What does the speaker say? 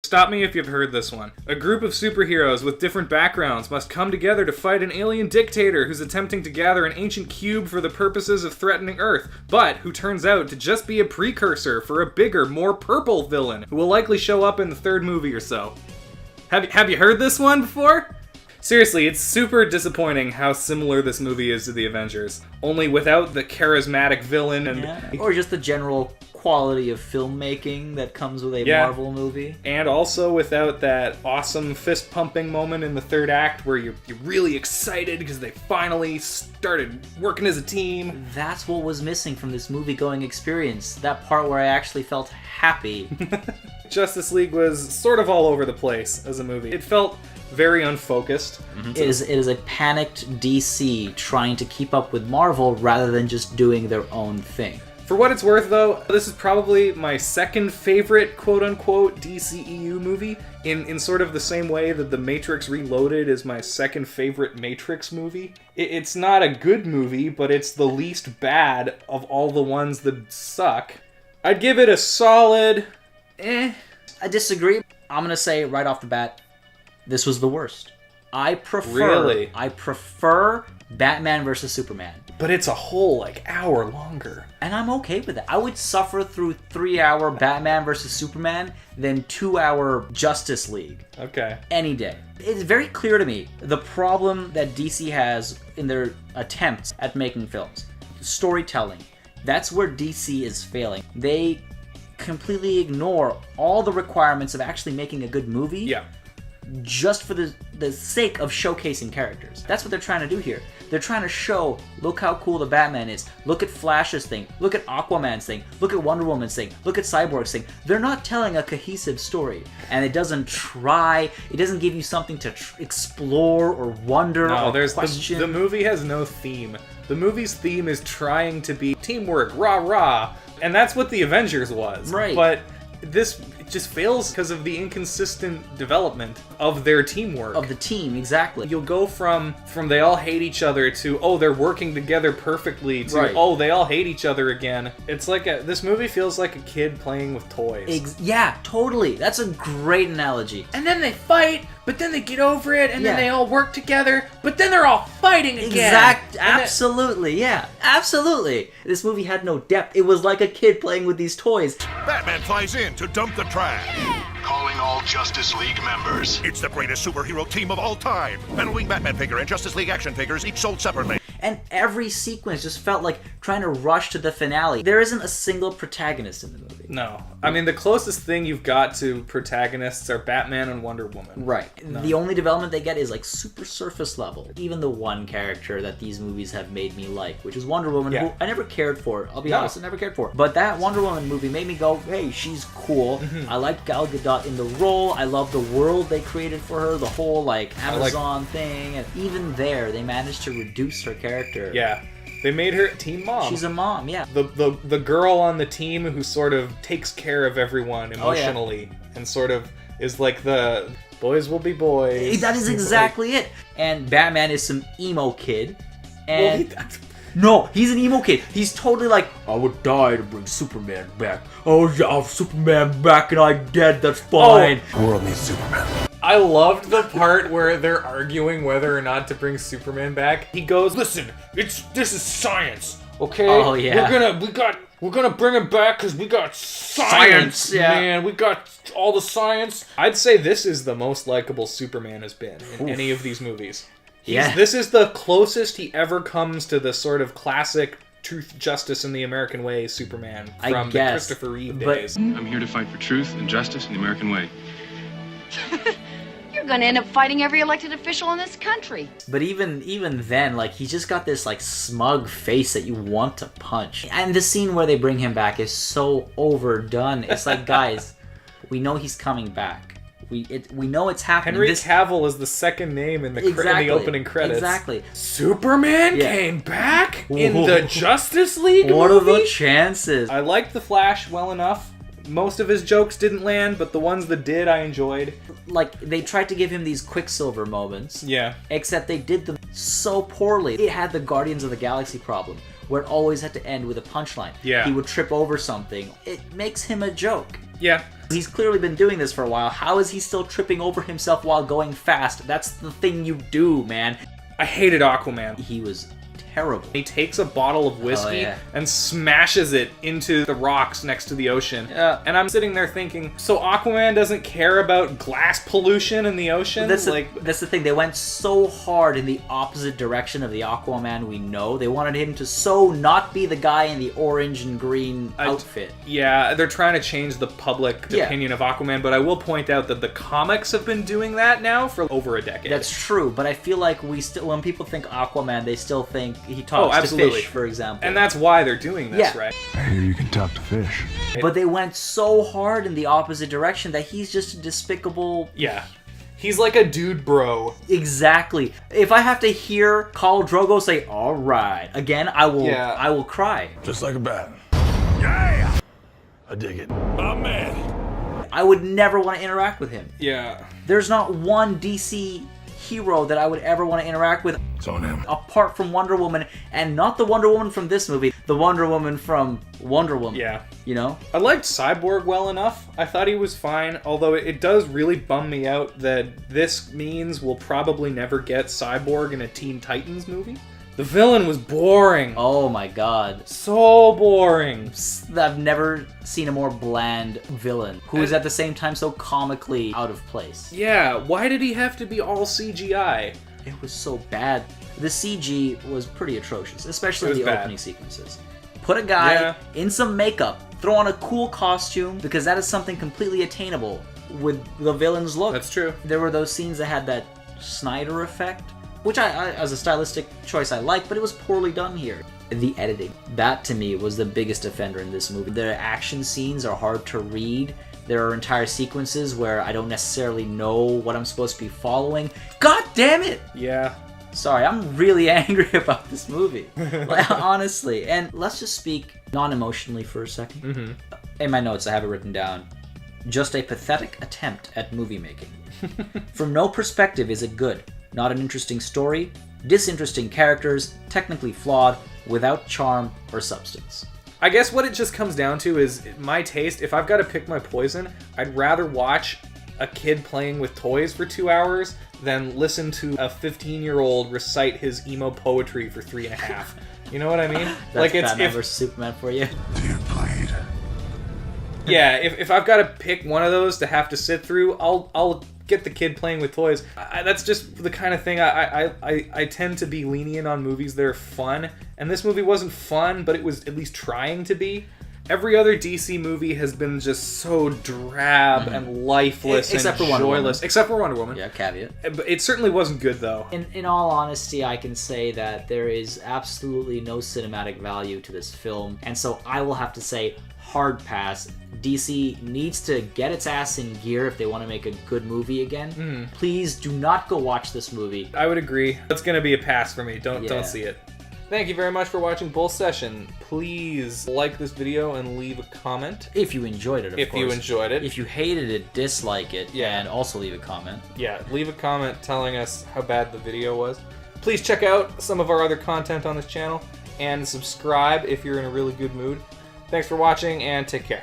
Stop me if you've heard this one. A group of superheroes with different backgrounds must come together to fight an alien dictator who's attempting to gather an ancient cube for the purposes of threatening Earth, but who turns out to just be a precursor for a bigger, more purple villain who will likely show up in the third movie or so. Have you heard this one before? Seriously, it's super disappointing how similar this movie is to the Avengers, only without the charismatic villain and... Or just the general quality of filmmaking that comes with a Marvel movie. And also without that awesome fist-pumping moment in the third act where you're really excited because they finally started working as a team. That's what was missing from this movie-going experience. That part where I actually felt happy. Justice League was sort of all over the place as a movie. It felt very unfocused. Mm-hmm. It is a panicked DC trying to keep up with Marvel rather than just doing their own thing. For what it's worth, though, this is probably my second favorite quote-unquote DCEU movie, in sort of the same way that The Matrix Reloaded is my second favorite Matrix movie. It's not a good movie, but it's the least bad of all the ones that suck. I'd give it a solid... I disagree. I'm gonna say right off the bat, this was the worst. I prefer Batman vs. Superman. But it's a whole, hour longer. And I'm okay with that. I would suffer through 3-hour Batman vs. Superman than 2-hour Justice League. Okay. Any day. It's very clear to me the problem that DC has in their attempts at making films. Storytelling. That's where DC is failing. They completely ignore all the requirements of actually making a good movie. Yeah. Just for the sake of showcasing characters. That's what they're trying to do here. They're trying to show, look how cool the Batman is. Look at Flash's thing. Look at Aquaman's thing. Look at Wonder Woman's thing. Look at Cyborg's thing. They're not telling a cohesive story. And it doesn't try. It doesn't give you something to explore or wonder or question. The movie has no theme. The movie's theme is trying to be teamwork, rah-rah. And that's what the Avengers was. Right. But this just fails because of the inconsistent development of their teamwork. Of the team, exactly. You'll go from they all hate each other to, oh, they're working together perfectly to, oh, they all hate each other again. It's like this movie feels like a kid playing with toys. Yeah, totally. That's a great analogy. And then they fight, but then they get over it, and then they all work together, but then they're all fighting again. Absolutely, absolutely. This movie had no depth. It was like a kid playing with these toys. Batman flies in to dump the trash. Calling all Justice League members. It's the greatest superhero team of all time. Battlewing Batman figure and Justice League action figures, each sold separately. And every sequence just felt like trying to rush to the finale. There isn't a single protagonist in the movie. No. I mean, the closest thing you've got to protagonists are Batman and Wonder Woman. Right. No. The only development they get is super surface level. Even the one character that these movies have made me like, which is Wonder Woman, who I never cared for. I'll be honest, I never cared for. But that Wonder Woman movie made me go, hey, she's cool. Mm-hmm. I like Gal Gadot in the role. I love the world they created for her, the whole Amazon thing. And even there, they managed to reduce her character. Yeah. They made her teen mom. She's a mom, yeah. The girl on the team who sort of takes care of everyone emotionally and sort of is like the boys will be boys. That is exactly it. And Batman is some emo kid. And no, he's an emo kid. He's totally like, I would die to bring Superman back. Oh yeah, I'll Superman back and I'm dead, that's fine. The world needs Superman. I loved the part where they're arguing whether or not to bring Superman back. He goes, listen, this is science, okay? Oh yeah. We're gonna bring him back because we got science, man. We got all the science. I'd say this is the most likable Superman has been in any of these movies. This is the closest he ever comes to the sort of classic truth, justice, and the American way Superman from the Christopher Reeve days. I'm here to fight for truth and justice in the American way. You're gonna end up fighting every elected official in this country. But even then, he's just got this smug face that you want to punch. And the scene where they bring him back is so overdone. It's like, guys, we know he's coming back. We know it's happening. Henry Cavill is the second name in the opening credits. Exactly. Superman came back in the Justice League movie? What are the chances? I liked The Flash well enough. Most of his jokes didn't land, but the ones that did, I enjoyed. They tried to give him these Quicksilver moments. Yeah. Except they did them so poorly. It had the Guardians of the Galaxy problem, where it always had to end with a punchline. Yeah. He would trip over something. It makes him a joke. Yeah. He's clearly been doing this for a while. How is he still tripping over himself while going fast? That's the thing you do, man. I hated Aquaman. He was terrible. He takes a bottle of whiskey and smashes it into the rocks next to the ocean. Yeah. And I'm sitting there thinking, so Aquaman doesn't care about glass pollution in the ocean? That's the thing. They went so hard in the opposite direction of the Aquaman we know. They wanted him to so not be the guy in the orange and green outfit. Yeah, they're trying to change the public opinion of Aquaman, but I will point out that the comics have been doing that now for over a decade. That's true, but I feel like when people think Aquaman, they still think he talks to fish, for example. And that's why they're doing this, right? I hear you can talk to fish. But they went so hard in the opposite direction that he's just a despicable... Yeah. He's like a dude bro. Exactly. If I have to hear Khal Drogo say, "All right," again, I will cry. Just like a bat. Yeah! I dig it. My man. I would never want to interact with him. Yeah. There's not one DC hero that I would ever want to interact with. It's on him. Apart from Wonder Woman, and not the Wonder Woman from this movie, the Wonder Woman from Wonder Woman. Yeah. You know? I liked Cyborg well enough. I thought he was fine, although it does really bum me out that this means we'll probably never get Cyborg in a Teen Titans movie. The villain was boring. Oh my god. So boring. I've never seen a more bland villain who is at the same time so comically out of place. Yeah, why did he have to be all CGI? It was so bad. The CG was pretty atrocious, especially in the opening sequences. Put a guy in some makeup, throw on a cool costume, because that is something completely attainable with the villain's look. That's true. There were those scenes that had that Snyder effect, which I as a stylistic choice I like, but it was poorly done here. The editing, that to me was the biggest offender in this movie. The action scenes are hard to read. There are entire sequences where I don't necessarily know what I'm supposed to be following. God damn it! Yeah. Sorry, I'm really angry about this movie. Like, honestly. And let's just speak non-emotionally for a second. Mm-hmm. In my notes, I have it written down. Just a pathetic attempt at movie making. From no perspective is it good. Not an interesting story, disinteresting characters, technically flawed, without charm or substance. I guess what it just comes down to is my taste. If I've got to pick my poison, I'd rather watch a kid playing with toys for 2 hours than listen to a 15-year-old recite his emo poetry for 3.5. You know what I mean? That's like Batman vs Superman for you. Dear Blade. Yeah, if I've got to pick one of those to have to sit through, I'll get the kid playing with toys. That's just the kind of thing I tend to be lenient on movies that are fun, and this movie wasn't fun, but it was at least trying to be. Every other DC movie has been just so drab and lifeless and joyless. Except for Wonder Woman. Yeah, caveat. But it certainly wasn't good, though. In all honesty, I can say that there is absolutely no cinematic value to this film, and so I will have to say hard pass. DC needs to get its ass in gear if they want to make a good movie again. Please do not go watch this movie. I would agree. It's going to be a pass for me. Don't see it. Thank you very much for watching ʻseSHən. Please like this video and leave a comment. If you enjoyed it, of course. If you enjoyed it. If you hated it, dislike it, and also leave a comment. Yeah, leave a comment telling us how bad the video was. Please check out some of our other content on this channel, and subscribe if you're in a really good mood. Thanks for watching, and take care.